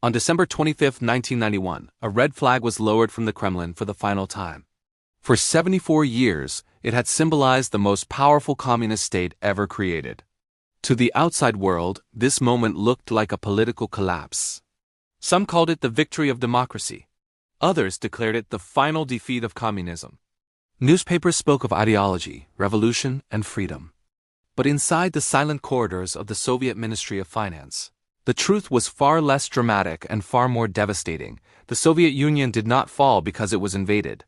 On December 25, 1991, a red flag was lowered from the Kremlin for the final time. For 74 years, it had symbolized the most powerful communist state ever created. To the outside world, this moment looked like a political collapse. Some called it the victory of democracy. Others declared it the final defeat of communism. Newspapers spoke of ideology, revolution, and freedom. But inside the silent corridors of the Soviet Ministry of Finance, the truth was far less dramatic and far more devastating. The Soviet Union did not fall because it was invaded.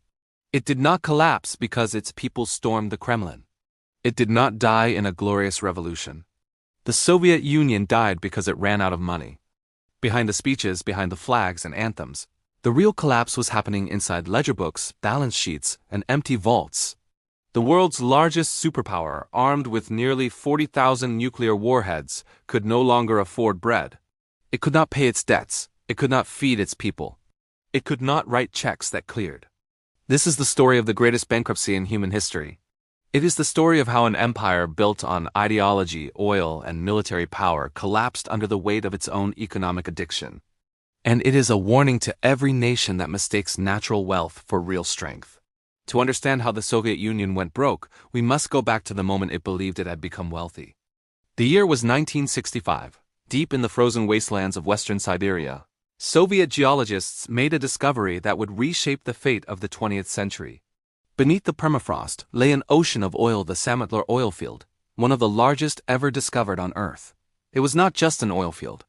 It did not collapse because its people stormed the Kremlin. It did not die in a glorious revolution. The Soviet Union died because it ran out of money. Behind the speeches, behind the flags and anthems, the real collapse was happening inside ledger books, balance sheets, and empty vaults. The world's largest superpower, armed with nearly 40,000 nuclear warheads, could no longer afford bread. It could not pay its debts. It could not feed its people. It could not write checks that cleared. This is the story of the greatest bankruptcy in human history. It is the story of how an empire built on ideology, oil, and military power collapsed under the weight of its own economic addiction. And it is a warning to every nation that mistakes natural wealth for real strength. To understand how the Soviet Union went broke, we must go back to the moment it believed it had become wealthy. The year was 1965. Deep in the frozen wastelands of Western Siberia, Soviet geologists made a discovery that would reshape the fate of the 20th century. Beneath the permafrost lay an ocean of oil, the Samatler oil field, one of the largest ever discovered on Earth. It was not just an oil field.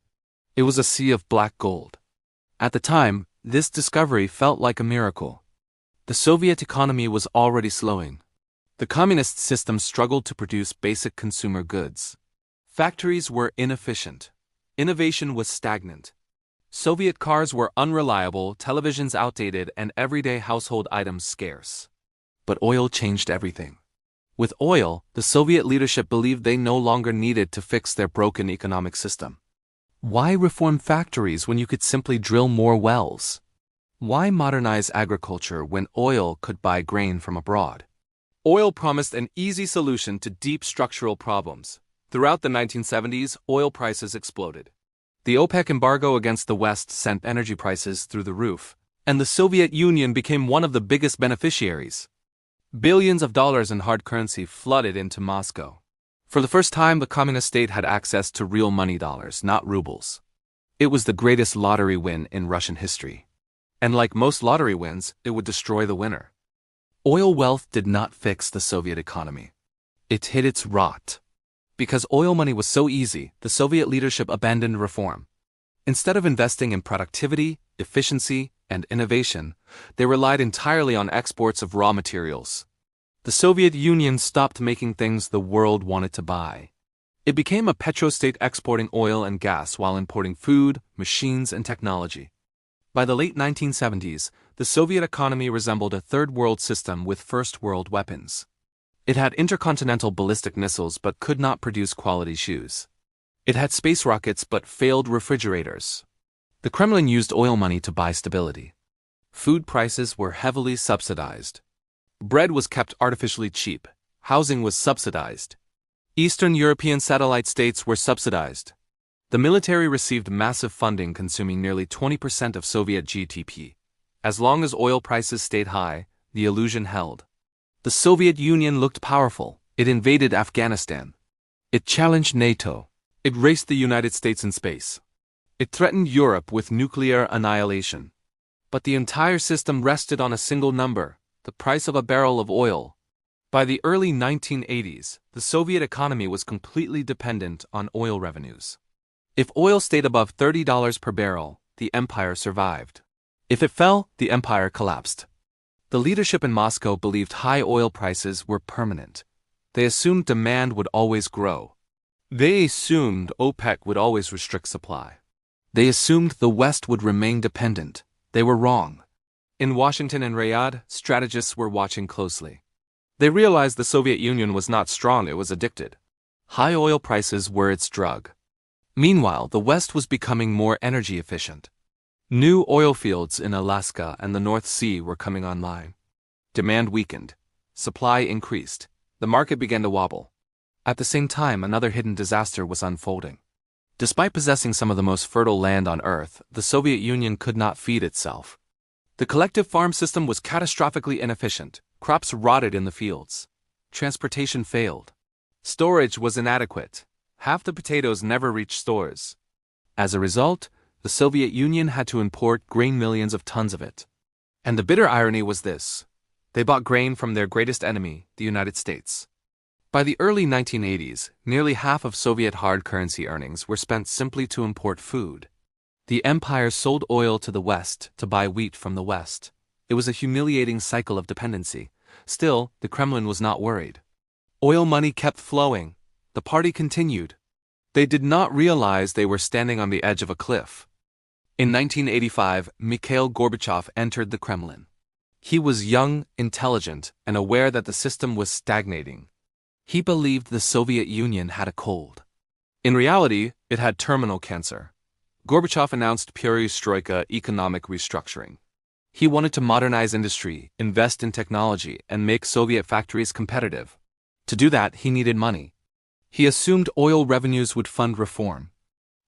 It was a sea of black gold. At the time, this discovery felt like a miracle. The Soviet economy was already slowing. The communist system struggled to produce basic consumer goods. Factories were inefficient. Innovation was stagnant. Soviet cars were unreliable, televisions outdated, and everyday household items scarce. But oil changed everything. With oil, the Soviet leadership believed they no longer needed to fix their broken economic system. Why reform factories when you could simply drill more wells? Why modernize agriculture when oil could buy grain from abroad? Oil promised an easy solution to deep structural problems. Throughout the 1970s, oil prices exploded. The OPEC embargo against the West sent energy prices through the roof, and the Soviet Union became one of the biggest beneficiaries. Billions of dollars in hard currency flooded into Moscow. For the first time, the communist state had access to real money, dollars, not rubles. It was the greatest lottery win in Russian history. And like most lottery wins, it would destroy the winner. Oil wealth did not fix the Soviet economy. It hid its rot. Because oil money was so easy, the Soviet leadership abandoned reform. Instead of investing in productivity, efficiency, and innovation, they relied entirely on exports of raw materials. The Soviet Union stopped making things the world wanted to buy. It became a petrostate exporting oil and gas while importing food, machines, and technology. By the late 1970s, the Soviet economy resembled a third world system with first world weapons. It had intercontinental ballistic missiles but could not produce quality shoes. It had space rockets but failed refrigerators. The Kremlin used oil money to buy stability. Food prices were heavily subsidized. Bread was kept artificially cheap. Housing was subsidized. Eastern European satellite states were subsidized. The military received massive funding, consuming nearly 20% of Soviet GDP. As long as oil prices stayed high, the illusion held. The Soviet Union looked powerful. It invaded Afghanistan. It challenged NATO. It raced the United States in space. It threatened Europe with nuclear annihilation. But the entire system rested on a single number: the price of a barrel of oil. By the early 1980s, the Soviet economy was completely dependent on oil revenues. If oil stayed above $30 per barrel, the empire survived. If it fell, the empire collapsed. The leadership in Moscow believed high oil prices were permanent. They assumed demand would always grow. They assumed OPEC would always restrict supply. They assumed the West would remain dependent. They were wrong. In Washington and Riyadh, strategists were watching closely. They realized the Soviet Union was not strong, it was addicted. High oil prices were its drug. Meanwhile, the West was becoming more energy efficient. New oil fields in Alaska and the North Sea were coming online. Demand weakened. Supply increased. The market began to wobble. At the same time, another hidden disaster was unfolding. Despite possessing some of the most fertile land on Earth, the Soviet Union could not feed itself. The collective farm system was catastrophically inefficient. Crops rotted in the fields. Transportation failed. Storage was inadequate. Half the potatoes never reached stores. As a result, the Soviet Union had to import grain, millions of tons of it. And the bitter irony was this: they bought grain from their greatest enemy, the United States. By the early 1980s, nearly half of Soviet hard currency earnings were spent simply to import food. The empire sold oil to the West to buy wheat from the West. It was a humiliating cycle of dependency. Still, the Kremlin was not worried. Oil money kept flowing. The party continued. They did not realize they were standing on the edge of a cliff. In 1985, Mikhail Gorbachev entered the Kremlin. He was young, intelligent, and aware that the system was stagnating. He believed the Soviet Union had a cold. In reality, it had terminal cancer. Gorbachev announced perestroika, economic restructuring. He wanted to modernize industry, invest in technology, and make Soviet factories competitive. To do that, he needed money. He assumed oil revenues would fund reform.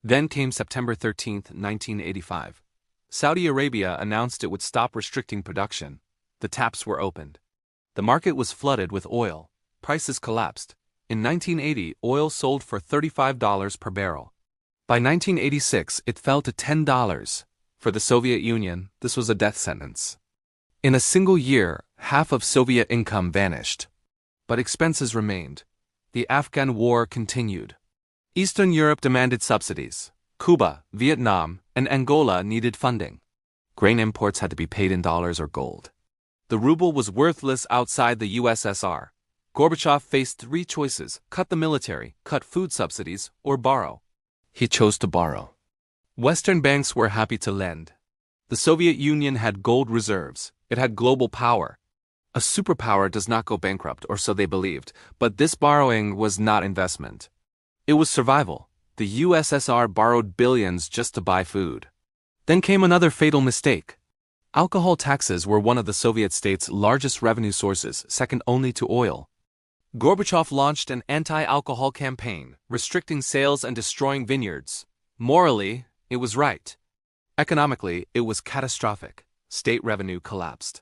Then came September 13, 1985. Saudi Arabia announced it would stop restricting production. The taps were opened. The market was flooded with oil. Prices collapsed. In 1980, oil sold for $35 per barrel. By 1986, it fell to $10. For the Soviet Union, this was a death sentence. In a single year, half of Soviet income vanished. But expenses remained. The Afghan war continued. Eastern Europe demanded subsidies. Cuba, Vietnam, and Angola needed funding. Grain imports had to be paid in dollars or gold. The ruble was worthless outside the USSR. Gorbachev faced three choices: cut the military, cut food subsidies, or borrow. He chose to borrow. Western banks were happy to lend. The Soviet Union had gold reserves. It had global power. A superpower does not go bankrupt, or so they believed, but this borrowing was not investment. It was survival. The USSR borrowed billions just to buy food. Then came another fatal mistake. Alcohol taxes were one of the Soviet states' largest revenue sources, second only to oil. Gorbachev launched an anti-alcohol campaign, restricting sales and destroying vineyards. Morally, it was right. Economically, it was catastrophic. State revenue collapsed.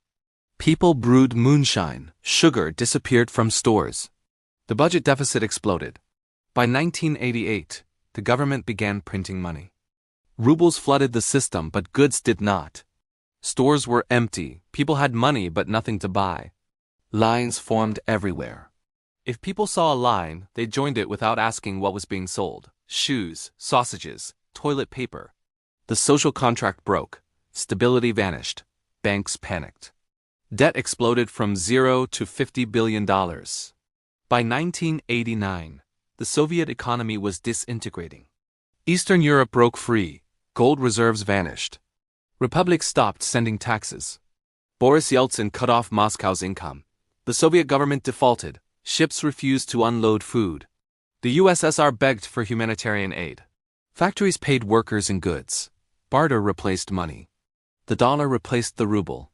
People brewed moonshine. Sugar disappeared from stores. The budget deficit exploded. By 1988, the government began printing money. Rubles flooded the system, but goods did not. Stores were empty. People had money but nothing to buy. Lines formed everywhere. If people saw a line, they joined it without asking what was being sold: shoes, sausages, toilet paper. The social contract broke. Stability vanished. Banks panicked. Debt exploded from $0 to $50 billion. By 1989, the Soviet economy was disintegrating. Eastern Europe broke free. Gold reserves vanished. Republics stopped sending taxes. Boris Yeltsin cut off Moscow's income. The Soviet government defaulted. Ships refused to unload food. The USSR begged for humanitarian aid. Factories paid workers in goods. Barter replaced money. The dollar replaced the ruble.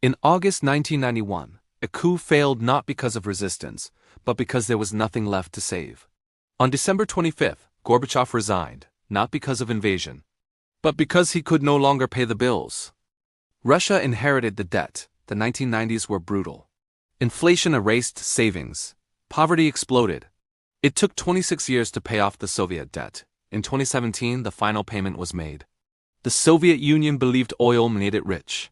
In August 1991, a coup failed not because of resistance, but because there was nothing left to save. On December 25, Gorbachev resigned, not because of invasion, but because he could no longer pay the bills. Russia inherited the debt. The 1990s were brutal. Inflation erased savings. Poverty exploded. It took 26 years to pay off the Soviet debt. In 2017, the final payment was made. The Soviet Union believed oil made it rich.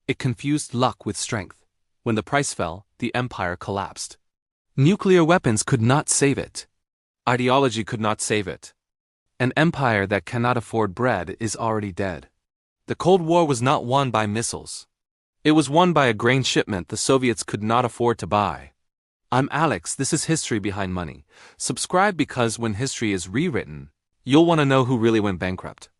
It confused luck with strength. When the price fell, the empire collapsed. Nuclear weapons could not save it. Ideology could not save it. An empire that cannot afford bread is already dead. The Cold War was not won by missiles. It was won by a grain shipment the Soviets could not afford to buy. I'm Alex, this is History Behind Money. Subscribe because when history is rewritten, you'll want to know who really went bankrupt.